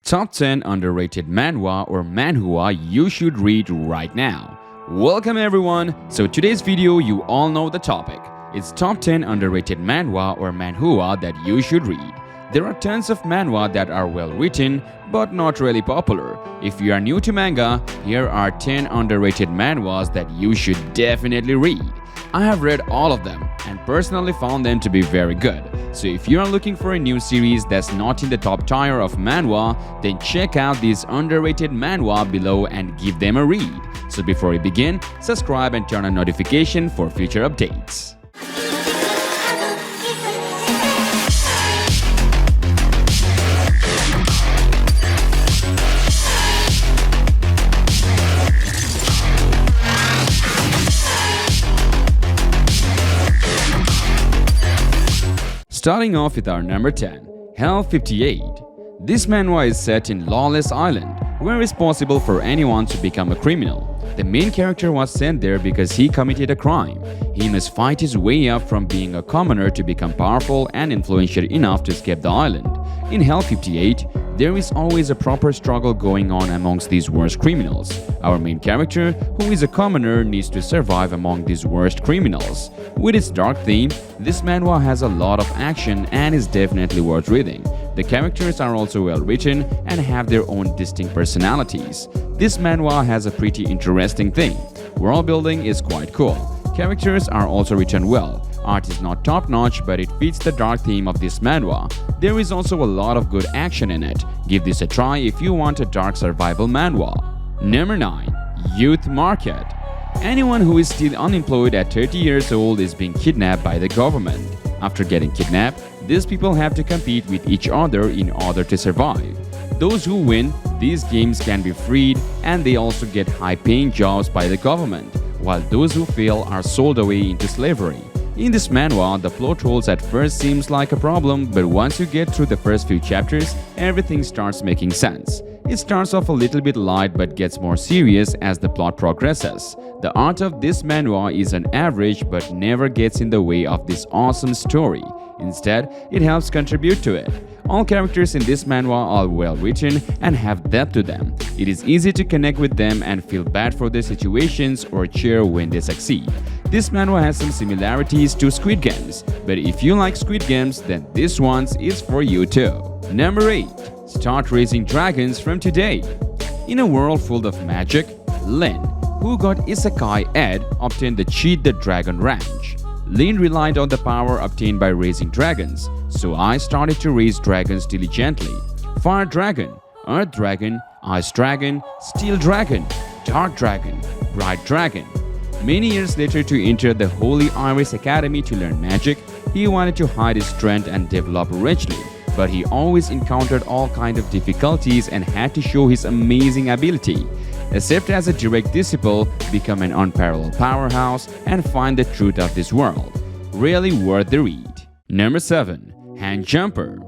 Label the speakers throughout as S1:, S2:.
S1: Top 10 underrated manhwa or manhua you should read right now. Welcome everyone! So today's video, you all know the topic. It's top 10 underrated manhwa or manhua that you should read. There are tons of manhwa that are well written but not really popular. If you are new to manga, here are 10 underrated manhwas that you should definitely read. I have read all of them and personally found them to be very good. So if you are looking for a new series that's not in the top tier of manhwa, then check out these underrated manhwa below and give them a read. So before we begin, subscribe and turn on notification for future updates. Starting off with our number 10, Hell 58. This manhwa is set in Lawless Island, where it's possible for anyone to become a criminal. The main character was sent there because he committed a crime. He must fight his way up from being a commoner to become powerful and influential enough to escape the island. In Hell 58, there is always a proper struggle going on amongst these worst criminals. Our main character, who is a commoner, needs to survive among these worst criminals. With its dark theme, this manhwa has a lot of action and is definitely worth reading. The characters are also well written and have their own distinct personalities. This manhwa has a pretty interesting theme. World building is quite cool. Characters are also written well. Art is not top-notch, but it fits the dark theme of this manhwa. There is also a lot of good action in it. Give this a try if you want a dark survival manhwa. Number 9. Youth Market. Anyone who is still unemployed at 30 years old is being kidnapped by the government. After getting kidnapped, these people have to compete with each other in order to survive. Those who win these games can be freed, and they also get high-paying jobs by the government, while those who fail are sold away into slavery. In this manhwa, the plot holes at first seems like a problem, but once you get through the first few chapters, everything starts making sense. It starts off a little bit light but gets more serious as the plot progresses. The art of this manhwa is an average but never gets in the way of this awesome story. Instead, it helps contribute to it. All characters in this manhwa are well written and have depth to them. It is easy to connect with them and feel bad for their situations or cheer when they succeed. This manhwa has some similarities to Squid Games, but if you like Squid Games, then this one is for you too. Number 8. Start raising dragons from today. In a world full of magic, Lin, who got Isekai Ed, obtained the Cheat the Dragon ranch. Lin relied on the power obtained by raising dragons, so I started to raise dragons diligently. Fire Dragon, Earth Dragon, Ice Dragon, Steel Dragon, Dark Dragon, Bright Dragon. Many years later, to enter the Holy Iris Academy to learn magic, he wanted to hide his strength and develop richly, but he always encountered all kinds of difficulties and had to show his amazing ability. Accept as a direct disciple, become an unparalleled powerhouse, and find the truth of this world. Really worth the read. Number 7. Hand Jumper.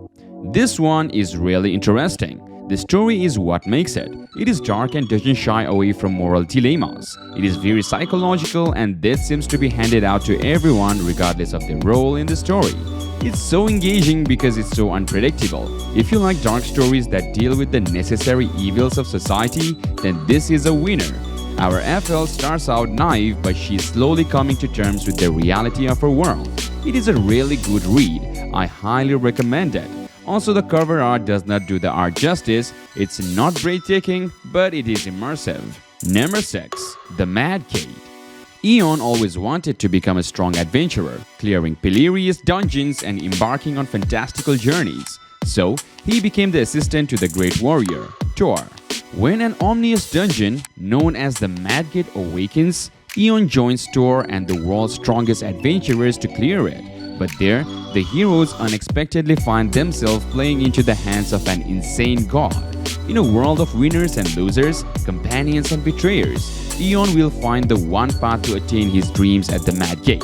S1: This one is really interesting. The story is what makes it. It is dark and doesn't shy away from moral dilemmas. It is very psychological, and this seems to be handed out to everyone regardless of their role in the story. It's so engaging because it's so unpredictable. If you like dark stories that deal with the necessary evils of society, then this is a winner. Our FL starts out naive, but she's slowly coming to terms with the reality of her world. It is a really good read. I highly recommend it. Also, the cover art does not do the art justice. It's not breathtaking, but it is immersive. Number 6. The Mad Kate. Eon always wanted to become a strong adventurer, clearing hilarious dungeons and embarking on fantastical journeys. So, he became the assistant to the great warrior, Thor. When an ominous dungeon, known as the Mad Gate, awakens, Eon joins Thor and the world's strongest adventurers to clear it. But there, the heroes unexpectedly find themselves playing into the hands of an insane god. In a world of winners and losers, companions and betrayers, Eon will find the one path to attain his dreams at the Mad Gate.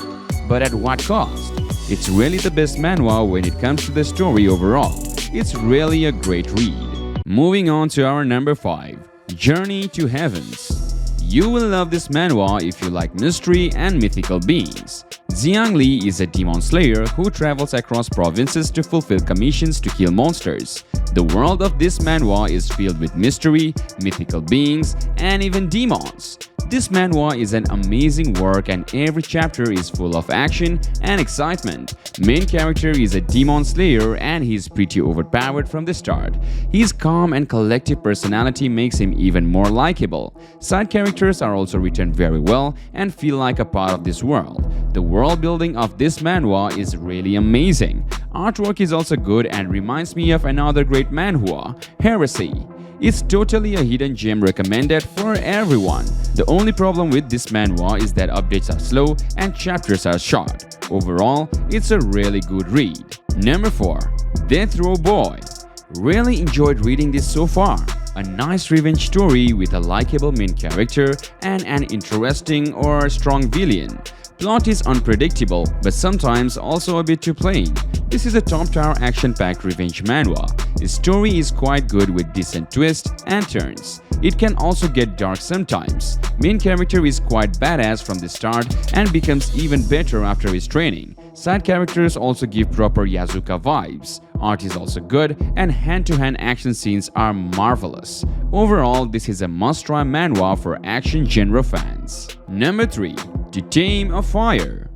S1: But at what cost? It's really the best manhwa when it comes to the story overall. It's really a great read. Moving on to our number 5, Journey to Heavens. You will love this manhwa if you like mystery and mythical beings. Xiang Li is a demon slayer who travels across provinces to fulfill commissions to kill monsters. The world of this manhwa is filled with mystery, mythical beings, and even demons. This manhwa is an amazing work and every chapter is full of action and excitement. Main character is a demon slayer and he's pretty overpowered from the start. His calm and collective personality makes him even more likable. Side characters are also written very well and feel like a part of this world. The world building of this manhwa is really amazing. Artwork is also good and reminds me of another great manhwa, Heresy. It's totally a hidden gem recommended for everyone. The only problem with this manhwa is that updates are slow and chapters are short. Overall, it's a really good read. Number 4. Deathrow Boy. Really enjoyed reading this so far. A nice revenge story with a likable main character and an interesting or strong villain. Plot is unpredictable, but sometimes also a bit too plain. This is a top-tier action-packed revenge manhwa. The story is quite good with decent twists and turns. It can also get dark sometimes. Main character is quite badass from the start and becomes even better after his training. Side characters also give proper Yazuka vibes. Art is also good and hand-to-hand action scenes are marvelous. Overall, this is a must-try manhwa for action genre fans. Number 3. To Tame a Fire.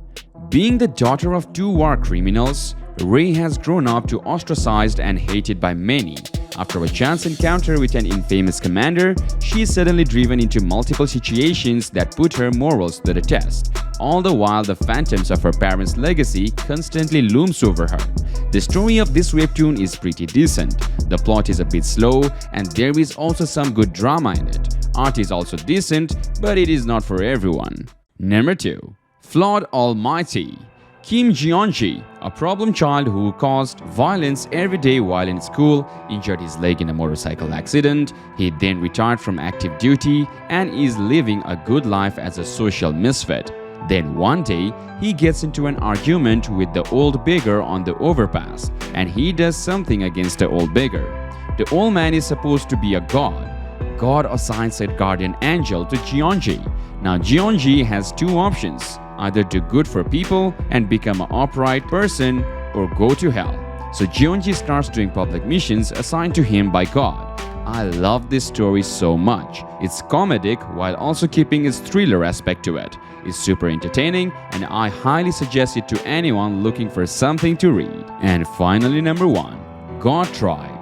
S1: Being the daughter of two war criminals, Rei has grown up to ostracized and hated by many. After a chance encounter with an infamous commander, she is suddenly driven into multiple situations that put her morals to the test. All the while, the phantoms of her parents' legacy constantly looms over her. The story of this webtoon is pretty decent. The plot is a bit slow and there is also some good drama in it. Art is also decent, but it is not for everyone. Number 2. Flawed Almighty. Kim Jeonji, a problem child who caused violence every day while in school, injured his leg in a motorcycle accident. He then retired from active duty and is living a good life as a social misfit. Then one day, he gets into an argument with the old beggar on the overpass and he does something against the old beggar. The old man is supposed to be a god. God assigns a guardian angel to Jeonji. Now Jeonji has two options, either do good for people and become an upright person or go to hell. So Jeonji starts doing public missions assigned to him by God. I love this story so much. It's comedic while also keeping its thriller aspect to it. It's super entertaining and I highly suggest it to anyone looking for something to read. And finally, number 1. God Tribe.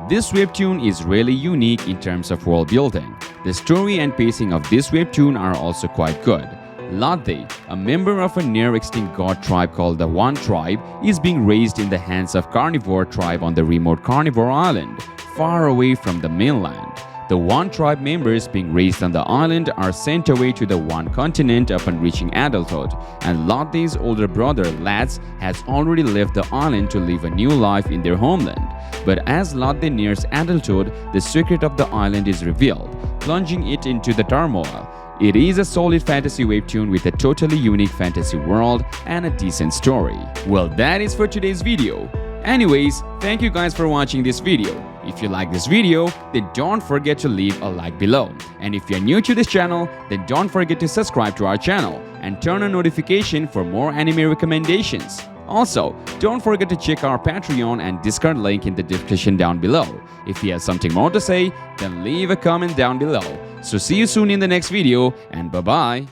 S1: This webtoon is really unique in terms of world building. The story and pacing of this webtoon are also quite good. Lathe, a member of a near-extinct god tribe called the One Tribe, is being raised in the hands of carnivore tribe on the remote Carnivore Island, far away from the mainland. The One Tribe members being raised on the island are sent away to the One Continent upon reaching adulthood, and Lathe's older brother, Lats, has already left the island to live a new life in their homeland. But as Lathe nears adulthood, the secret of the island is revealed, plunging it into the turmoil. It is a solid fantasy webtoon with a totally unique fantasy world and a decent story. Well, that is for today's video. Anyways, thank you guys for watching this video. If you like this video, then don't forget to leave a like below. And if you're new to this channel, then don't forget to subscribe to our channel and turn on notification for more anime recommendations. Also, don't forget to check our Patreon and Discord link in the description down below. If you have something more to say, then leave a comment down below. So see you soon in the next video and bye-bye.